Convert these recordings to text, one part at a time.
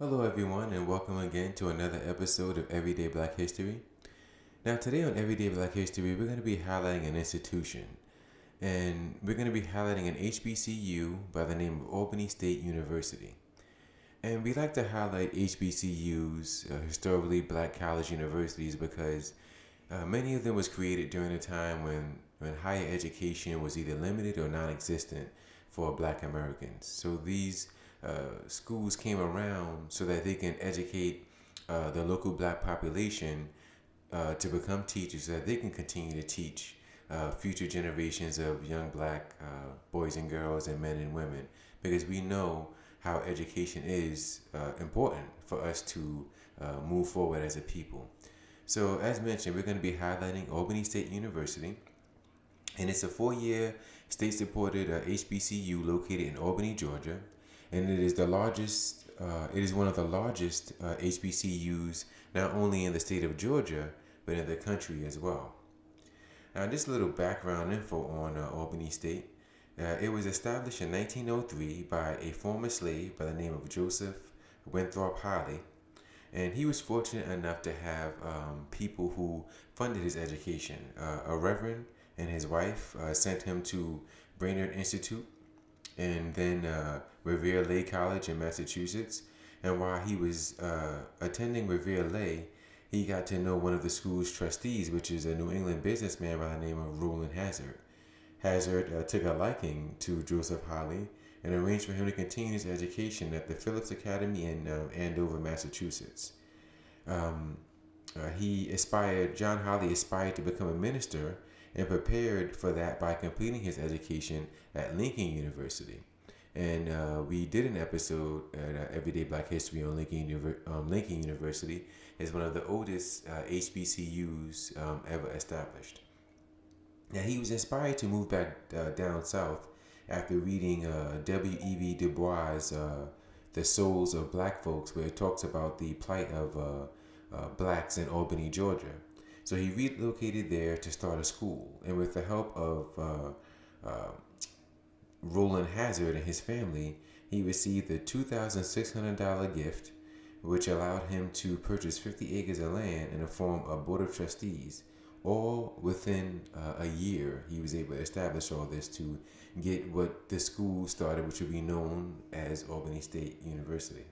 Hello, everyone, and welcome again to another episode of Everyday Black History. Now, today on Everyday Black History, we're going to be highlighting an institution, and we're going to be highlighting an HBCU by the name of Albany State University. And we like to highlight HBCUs, historically black college universities, because many of them was created during a time when higher education was either limited or non-existent for black Americans. So these schools came around so that they can educate the local black population to become teachers so that they can continue to teach future generations of young black boys and girls and men and women, because we know how education is important for us to move forward as a people. So as mentioned, we're going to be highlighting Albany State University, and it's a 4-year state-supported HBCU located in Albany, Georgia, and it is the largest. It is one of the largest HBCUs not only in the state of Georgia but in the country as well. Now, just a little background info on Albany State. It was established in 1903 by a former slave by the name of Joseph Winthrop Harley, and he was fortunate enough to have people who funded his education. A reverend and his wife sent him to Brainerd Institute and then Revere Lay College in Massachusetts. And while he was attending Revere Lay, he got to know one of the school's trustees, which is a New England businessman by the name of Roland Hazard. Hazard took a liking to Joseph Harley and arranged for him to continue his education at the Phillips Academy in Andover, Massachusetts. John Harley aspired to become a minister and prepared for that by completing his education at Lincoln University. And we did an episode at Everyday Black History on Lincoln University. Is one of the oldest HBCUs ever established. Now, he was inspired to move back down south after reading W.E.B. Du Bois' The Souls of Black Folks, where it talks about the plight of blacks in Albany, Georgia. So he relocated there to start a school, and with the help of Roland Hazard and his family, he received a $2,600 gift, which allowed him to purchase 50 acres of land and form a board of trustees. All within a year, he was able to establish all this to get what the school started, which would be known as Albany State University.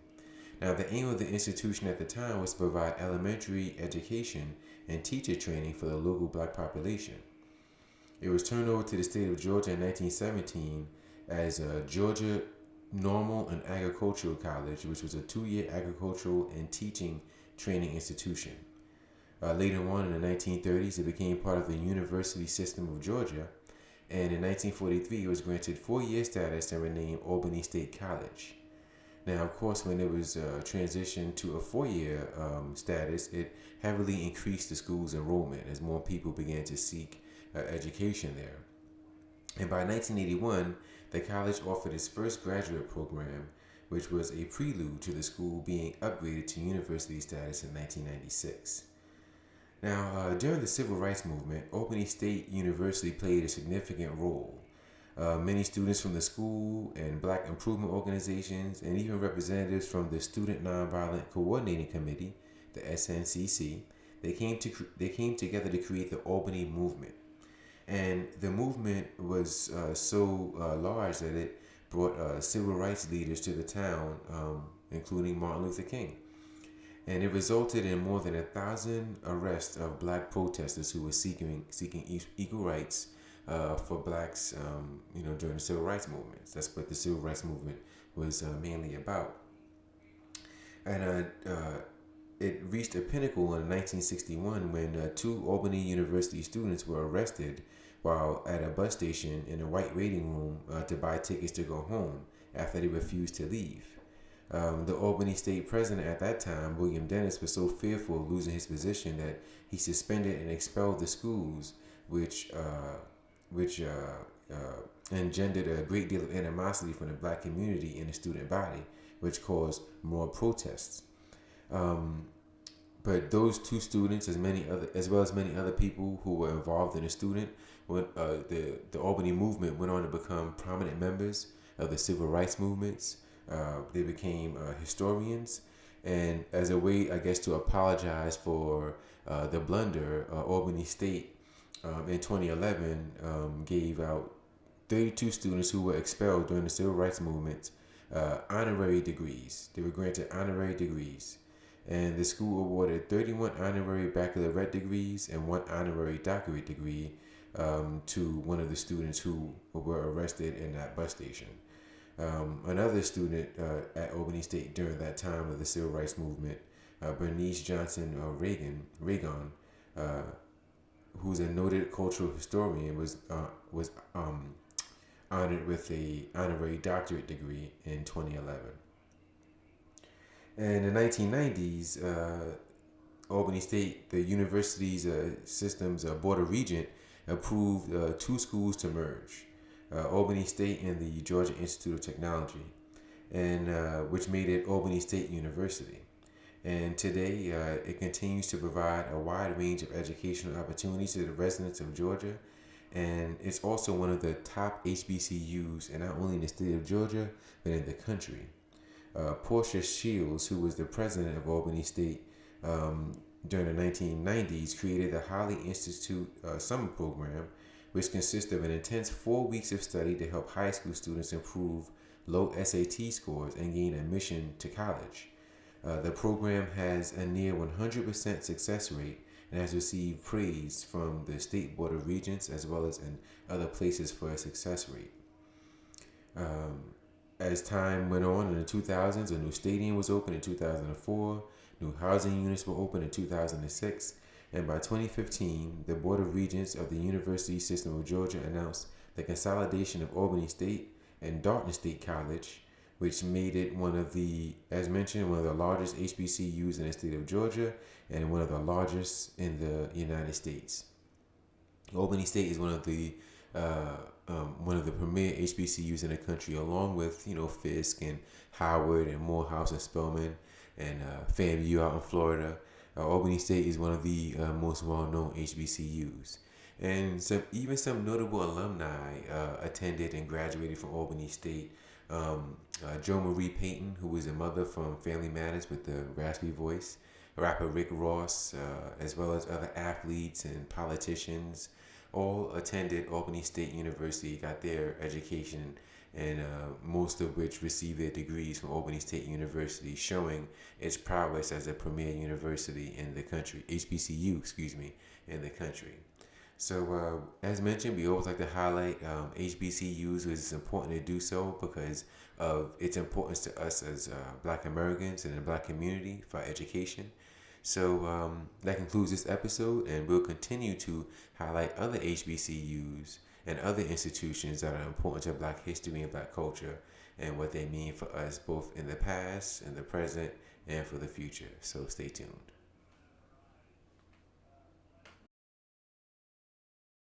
Now, the aim of the institution at the time was to provide elementary education and teacher training for the local black population. It was turned over to the state of Georgia in 1917 as a Georgia Normal and Agricultural College, which was a 2-year agricultural and teaching training institution. Later on in the 1930s, it became part of the University System of Georgia, and in 1943, it was granted 4-year status and renamed Albany State College. Now, of course, when it was transitioned to a 4-year status, it heavily increased the school's enrollment as more people began to seek education there. And by 1981, the college offered its first graduate program, which was a prelude to the school being upgraded to university status in 1996. Now, during the Civil Rights Movement, Albany State University played a significant role. Many students from the school and black improvement organizations and even representatives from the Student Nonviolent Coordinating Committee, the SNCC, they came together to create the Albany movement. And the movement was so large that it brought civil rights leaders to the town, including Martin Luther King. And it resulted in more than 1,000 arrests of black protesters who were seeking equal rights for blacks, during the civil rights movements. That's what the civil rights movement was mainly about. And it reached a pinnacle in 1961 when 2 Albany University students were arrested while at a bus station in a white waiting room to buy tickets to go home after they refused to leave. The Albany State president at that time, William Dennis, was so fearful of losing his position that he suspended and expelled the schools, which engendered a great deal of animosity from the black community in the student body, which caused more protests. But those 2 students, as well as many other people who were involved in the Albany movement, went on to become prominent members of the civil rights movements, They became historians, and as a way, I guess, to apologize for the blunder, Albany State in 2011 gave out 32 students who were expelled during the civil rights movement honorary degrees. They were granted honorary degrees. And the school awarded 31 honorary baccalaureate degrees and 1 honorary doctorate degree to one of the students who were arrested in that bus station. Another student at Albany State during that time of the civil rights movement, Bernice Johnson Reagan, who's a noted cultural historian, was honored with a honorary doctorate degree in 2011. And in the 1990s, Albany State, the university's system's board of regent, approved 2 schools to merge, Albany State and the Georgia Institute of Technology, and which made it Albany State University. And today, it continues to provide a wide range of educational opportunities to the residents of Georgia. And it's also one of the top HBCUs, and not only in the state of Georgia, but in the country. Portia Shields, who was the president of Albany State during the 1990s, created the Holly Institute summer program, which consists of an intense 4 weeks of study to help high school students improve low SAT scores and gain admission to college. The program has a near 100% success rate and has received praise from the State Board of Regents as well as in other places for a success rate. As time went on in the 2000s, a new stadium was opened in 2004, new housing units were opened in 2006, and by 2015, the Board of Regents of the University System of Georgia announced the consolidation of Albany State and Dartmouth State College, which made it one of the, as mentioned, one of the largest HBCUs in the state of Georgia and one of the largest in the United States. Albany State is one of the premier HBCUs in the country, along with Fisk and Howard and Morehouse and Spelman and FAMU out in Florida. Albany State is one of the most well-known HBCUs, and some notable alumni attended and graduated from Albany State. Jo Marie Payton, who was a mother from Family Matters with the raspy voice, rapper Rick Ross, as well as other athletes and politicians, all attended Albany State University, got their education, and most of which received their degrees from Albany State University, showing its prowess as a premier university in the country, HBCU, in the country. So, as mentioned, we always like to highlight HBCUs. It's important to do so because of its importance to us as Black Americans and the Black community for our education. So that concludes this episode, and we'll continue to highlight other HBCUs and other institutions that are important to Black history and Black culture and what they mean for us both in the past, in the present, and for the future. So stay tuned.